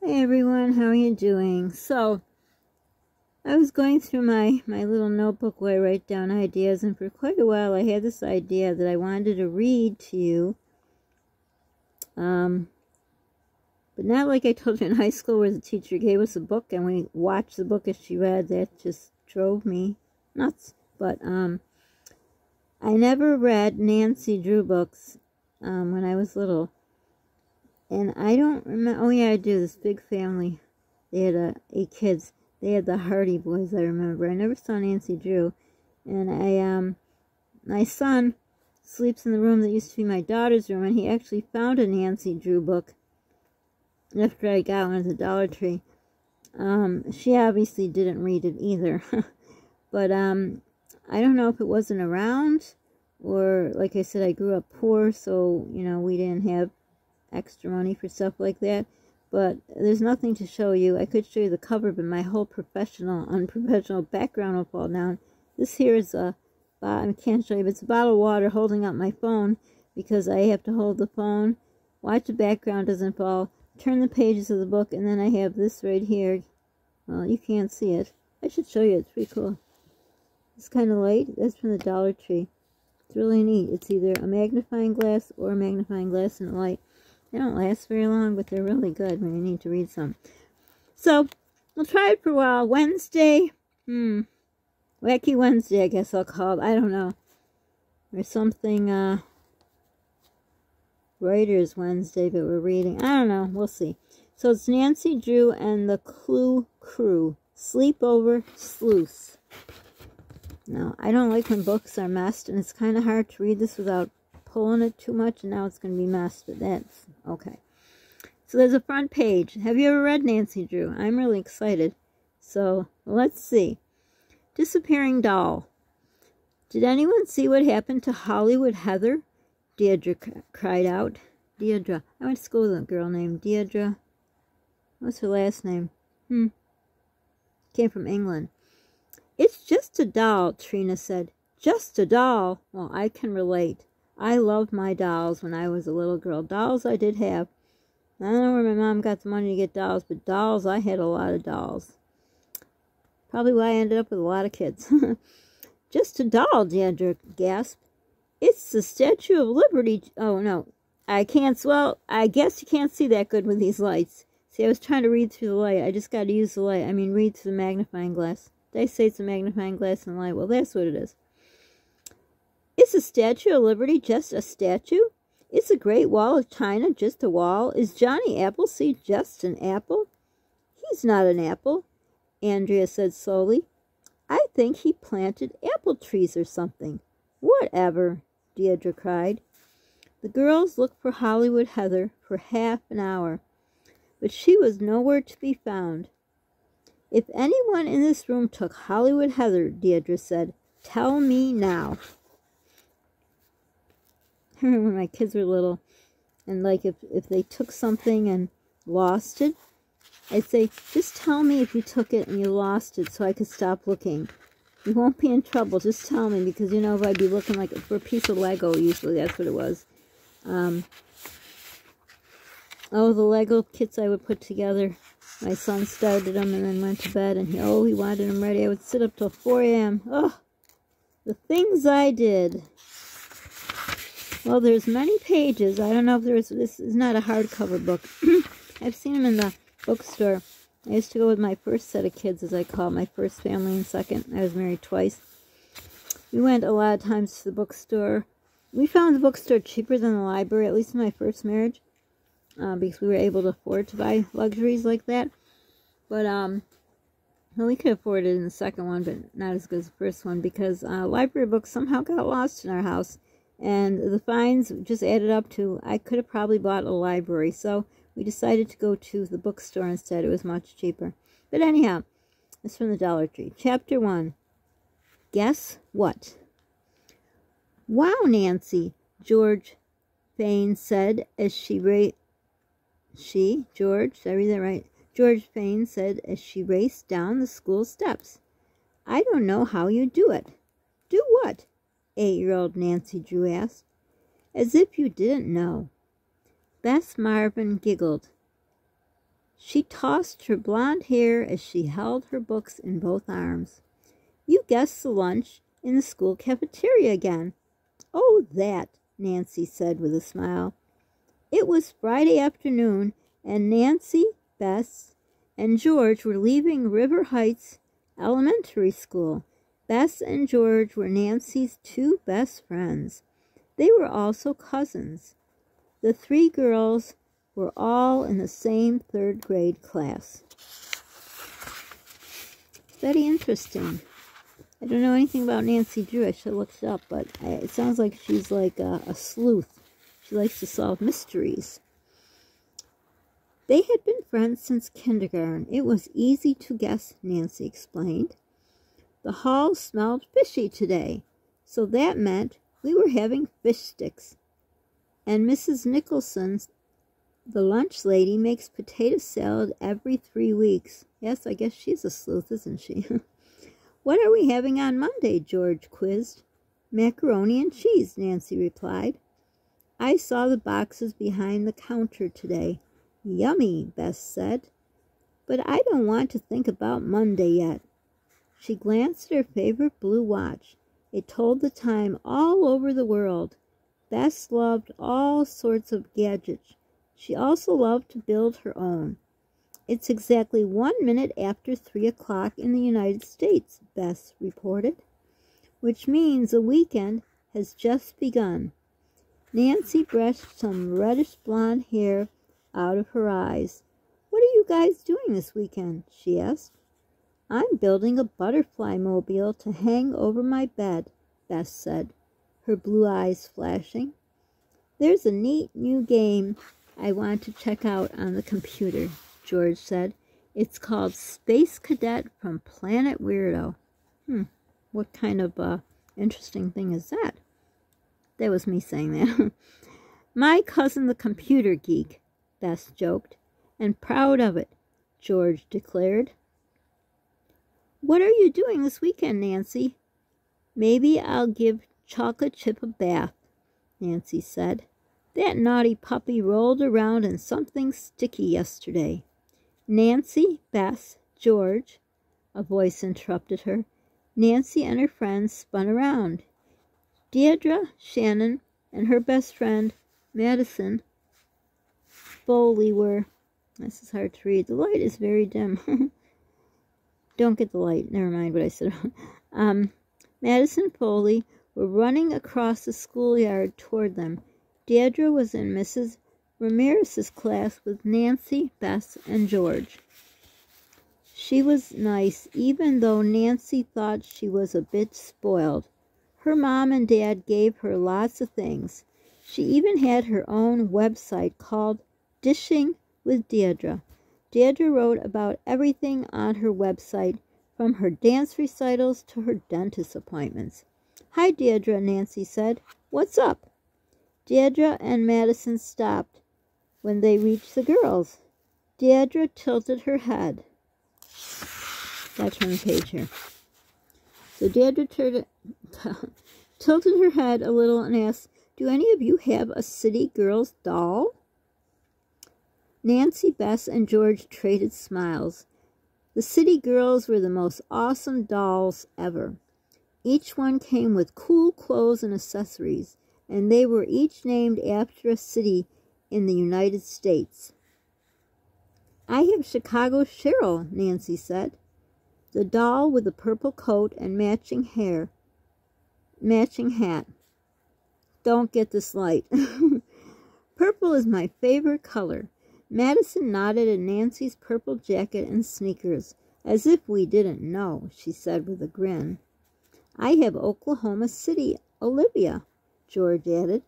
Hey everyone, how are you doing? So, I was going through my little notebook where I write down ideas, and for quite a while I had this idea that I wanted to read to you. But not like I told you in high school where the teacher gave us a book and we watched the book as she read. That just drove me nuts. But, I never read Nancy Drew books, when I was little. And I don't remember. Oh yeah, I do. This big family. They had 8 kids. They had the Hardy Boys, I remember. I never saw Nancy Drew. And my son sleeps in the room that used to be my daughter's room, and he actually found a Nancy Drew book after I got one at the Dollar Tree. She obviously didn't read it either. But, I don't know if it wasn't around, or, like I said, I grew up poor, so, you know, we didn't have extra money for stuff like that. But there's nothing to show you. I could show you the cover, but my whole unprofessional background will fall down. This here is I can't show you, but it's a bottle of water holding up my phone, because I have to hold the phone, watch the background doesn't fall, turn the pages of the book, and then I have this right here. Well, you can't see it. I should show you. It's pretty cool. It's kind of light. That's from the Dollar Tree. It's really neat. It's either a magnifying glass or a magnifying glass and a light. They don't last very long, but they're really good when you need to read some. So, we'll try it for a while. Wednesday, Wacky Wednesday, I guess I'll call it. I don't know. Or something, Writer's Wednesday, but we're reading. I don't know. We'll see. So, it's Nancy Drew and the Clue Crew. Sleepover Sleuths. Now, I don't like when books are messed, and it's kind of hard to read this without pulling it too much, and now it's going to be messed, but that's okay. So there's a front page. Have you ever read Nancy Drew? I'm really excited. So let's see. Disappearing Doll. Did anyone see what happened to Hollywood Heather? Deirdre cried out. Deirdre. I went to school with a girl named Deirdre. What's her last name? Came from England. It's just a doll, Trina said. Just a doll. Well, I can relate. I loved my dolls when I was a little girl. Dolls I did have. I don't know where my mom got the money to get dolls, but dolls, I had a lot of dolls. Probably why I ended up with a lot of kids. Just a doll, Deirdre gasped. It's the Statue of Liberty. Oh, no. I can't, well, I guess you can't see that good with these lights. See, I was trying to read through the light. I just got to use the light. I mean, read through the magnifying glass. Did I say it's a magnifying glass and light? Well, that's what it is. Is the Statue of Liberty just a statue? Is the Great Wall of China just a wall? Is Johnny Appleseed just an apple? He's not an apple, Andrea said slowly. I think he planted apple trees or something. Whatever, Deirdre cried. The girls looked for Hollywood Heather for half an hour, but she was nowhere to be found. If anyone in this room took Hollywood Heather, Deirdre said, tell me now. I remember when my kids were little, and like if they took something and lost it, I'd say, just tell me if you took it and you lost it so I could stop looking. You won't be in trouble, just tell me, because you know if I'd be looking like for a piece of Lego, usually that's what it was. Oh, the Lego kits I would put together. My son started them and then went to bed, and he wanted them ready. I would sit up till 4 a.m. Oh, the things I did. Well, there's many pages. I don't know if this is not a hardcover book. I've seen them in the bookstore. I used to go with my first set of kids, as I call it, my first family and second. I was married twice. We went a lot of times to the bookstore. We found the bookstore cheaper than the library, at least in my first marriage. Because we were able to afford to buy luxuries like that. But, well, we could afford it in the second one, but not as good as the first one, because library books somehow got lost in our house. And the fines just added up to, I could have probably bought a library. So we decided to go to the bookstore instead. It was much cheaper. But anyhow, it's from the Dollar Tree. Chapter 1. Guess what? Wow, Nancy, George Fane said as George, did I read that right? George Fane said as she raced down the school steps. I don't know how you do it. Do what? 8-year-old Nancy Drew asked. As if you didn't know. Bess Marvin giggled. She tossed her blonde hair as she held her books in both arms. You guessed the lunch in the school cafeteria again. Oh, that, Nancy said with a smile. It was Friday afternoon, and Nancy, Bess, and George were leaving River Heights Elementary School. Bess and George were Nancy's two best friends. They were also cousins. The three girls were all in the same third-grade class. Very interesting. I don't know anything about Nancy Drew. I should look it up, but it sounds like she's like a sleuth. She likes to solve mysteries. They had been friends since kindergarten. It was easy to guess, Nancy explained. The hall smelled fishy today, so that meant we were having fish sticks. And Mrs. Nicholson, the lunch lady, makes potato salad every 3 weeks. Yes, I guess she's a sleuth, isn't she? What are we having on Monday? George quizzed. Macaroni and cheese, Nancy replied. I saw the boxes behind the counter today. Yummy, Bess said. But I don't want to think about Monday yet. She glanced at her favorite blue watch. It told the time all over the world. Bess loved all sorts of gadgets. She also loved to build her own. It's exactly 1 minute after 3 o'clock in the United States, Bess reported, which means the weekend has just begun. Nancy brushed some reddish blonde hair out of her eyes. What are you guys doing this weekend? She asked. I'm building a butterfly mobile to hang over my bed, Bess said, her blue eyes flashing. There's a neat new game I want to check out on the computer, George said. It's called Space Cadet from Planet Weirdo. What kind of interesting thing is that? That was me saying that. My cousin the computer geek, Bess joked. And proud of it, George declared. What are you doing this weekend, Nancy? Maybe I'll give Chocolate Chip a bath, Nancy said. That naughty puppy rolled around in something sticky yesterday. Nancy, Bess, George, a voice interrupted her. Nancy and her friends spun around. Deirdre, Shannon, and her best friend, Madison Foley were... This is hard to read. The light is very dim. Don't get the light. Never mind what I said. Madison Foley were running across the schoolyard toward them. Deirdre was in Mrs. Ramirez's class with Nancy, Bess, and George. She was nice, even though Nancy thought she was a bit spoiled. Her mom and dad gave her lots of things. She even had her own website called Dishing with Deirdre. Deirdre wrote about everything on her website, from her dance recitals to her dentist appointments. Hi, Deirdre, Nancy said. What's up? Deirdre and Madison stopped when they reached the girls. Deirdre tilted her head. Gotta turn the page here. So Deirdre tilted her head a little and asked, Do any of you have a City Girls doll? Nancy, Bess, and George traded smiles. The City Girls were the most awesome dolls ever. Each one came with cool clothes and accessories, and they were each named after a city in the United States. I have Chicago Cheryl, Nancy said. The doll with the purple coat and matching hat. Don't get this light. Purple is my favorite color. Madison nodded at Nancy's purple jacket and sneakers. As if we didn't know, she said with a grin. I have Oklahoma City Olivia, George added.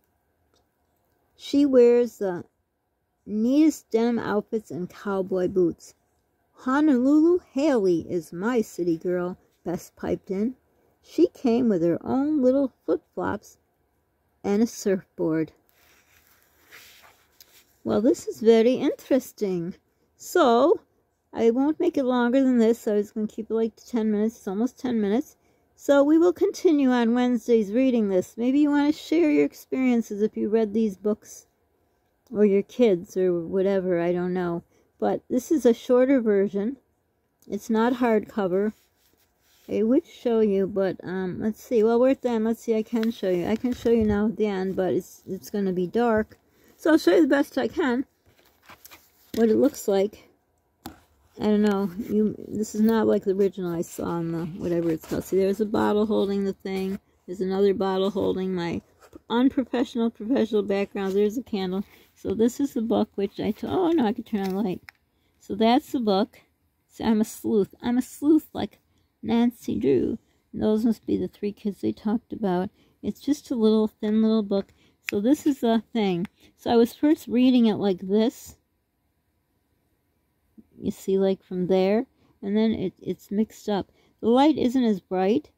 She wears the neatest denim outfits and cowboy boots. Honolulu Haley is my city girl, Bess piped in. She came with her own little flip-flops and a surfboard. Well, this is very interesting. So, I won't make it longer than this. I was going to keep it like 10 minutes. It's almost 10 minutes. So, we will continue on Wednesdays reading this. Maybe you want to share your experiences if you read these books. Or your kids or whatever. I don't know. But this is a shorter version. It's not hardcover. I would show you, but let's see. Well, we're at the end. Let's see. I can show you. I can show you now at the end, but it's going to be dark. So I'll show you the best I can what it looks like. I don't know. This is not like the original I saw in the whatever it's called. See, there's a bottle holding the thing. There's another bottle holding my unprofessional professional background. There's a candle. So this is the book, which oh no, I could turn on the light. So that's the book. See, I'm a sleuth. I'm a sleuth like Nancy Drew. And those must be the 3 kids they talked about. It's just a little thin little book. So this is the thing. So I was first reading it like this. You see, like from there. And then it's mixed up. The light isn't as bright.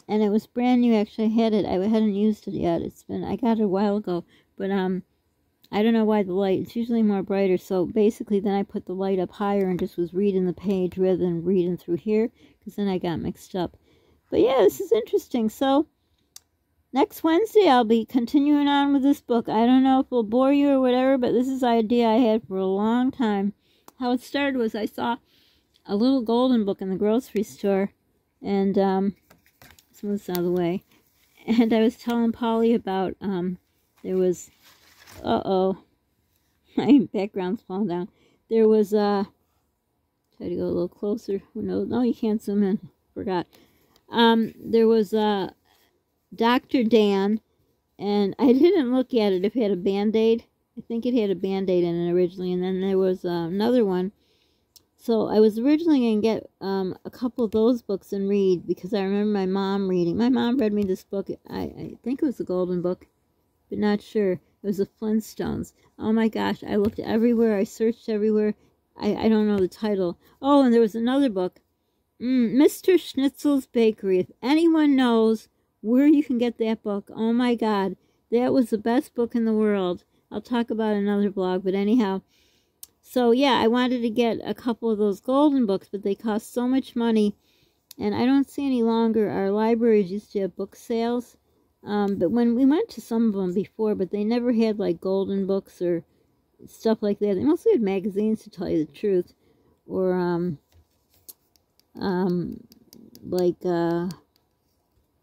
And it was brand new. Actually, I had it. I hadn't used it yet. I got it a while ago. But I don't know why the light, it's usually more brighter, so basically then I put the light up higher and just was reading the page rather than reading through here, because then I got mixed up. But yeah, this is interesting. So, next Wednesday I'll be continuing on with this book. I don't know if it'll bore you or whatever, but this is the idea I had for a long time. How it started was I saw a little golden book in the grocery store, and, let's move this out of the way, and I was telling Polly about, there was... Uh-oh. My background's falling down. There was, try to go a little closer. Who knows? No, you can't zoom in. Forgot. There was, Dr. Dan, and I didn't look at it if it had a Band-Aid. I think it had a Band-Aid in it originally, and then there was another one. So I was originally going to get a couple of those books and read, because I remember my mom reading. My mom read me this book. I think it was the Golden Book, but not sure. It was the Flintstones. Oh my gosh, I looked everywhere. I searched everywhere. I don't know the title. Oh, and there was another book. Mr. Schnitzel's Bakery. If anyone knows where you can get that book, oh my God. That was the best book in the world. I'll talk about another blog, but anyhow. So yeah, I wanted to get a couple of those golden books, but they cost so much money. And I don't see any longer. Our libraries used to have book sales. But when we went to some of them before, but they never had like golden books or stuff like that. They mostly had magazines, to tell you the truth, or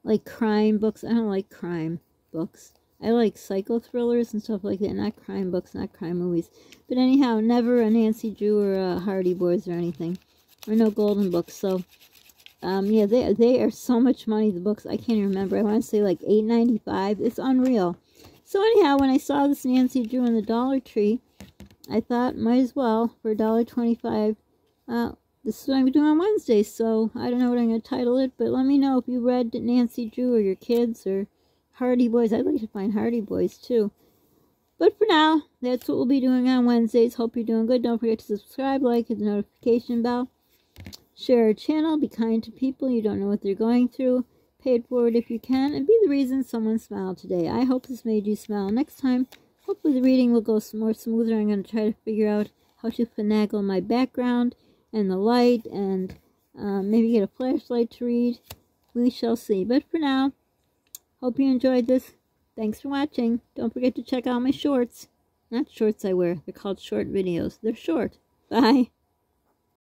like crime books. I don't like crime books. I like psycho thrillers and stuff like that. Not crime books, not crime movies. But anyhow, never a Nancy Drew or a Hardy Boys or anything, or no golden books. So. Yeah, they are so much money, the books. I can't even remember. I want to say like $8.95. It's unreal. So anyhow, when I saw this Nancy Drew in the Dollar Tree, I thought, might as well, for $1.25. This is what I'm doing on Wednesday, so I don't know what I'm going to title it, but let me know if you read Nancy Drew or your kids or Hardy Boys. I'd like to find Hardy Boys, too. But for now, that's what we'll be doing on Wednesdays. Hope you're doing good. Don't forget to subscribe, like, hit the notification bell. Share our channel, be kind to people, you don't know what they're going through, pay it forward if you can, and be the reason someone smiled today. I hope this made you smile. Next time, hopefully the reading will go more smoother. I'm going to try to figure out how to finagle my background and the light, and maybe get a flashlight to read. We shall see. But for now, hope you enjoyed this. Thanks for watching. Don't forget to check out my shorts. Not shorts I wear. They're called short videos. They're short. Bye.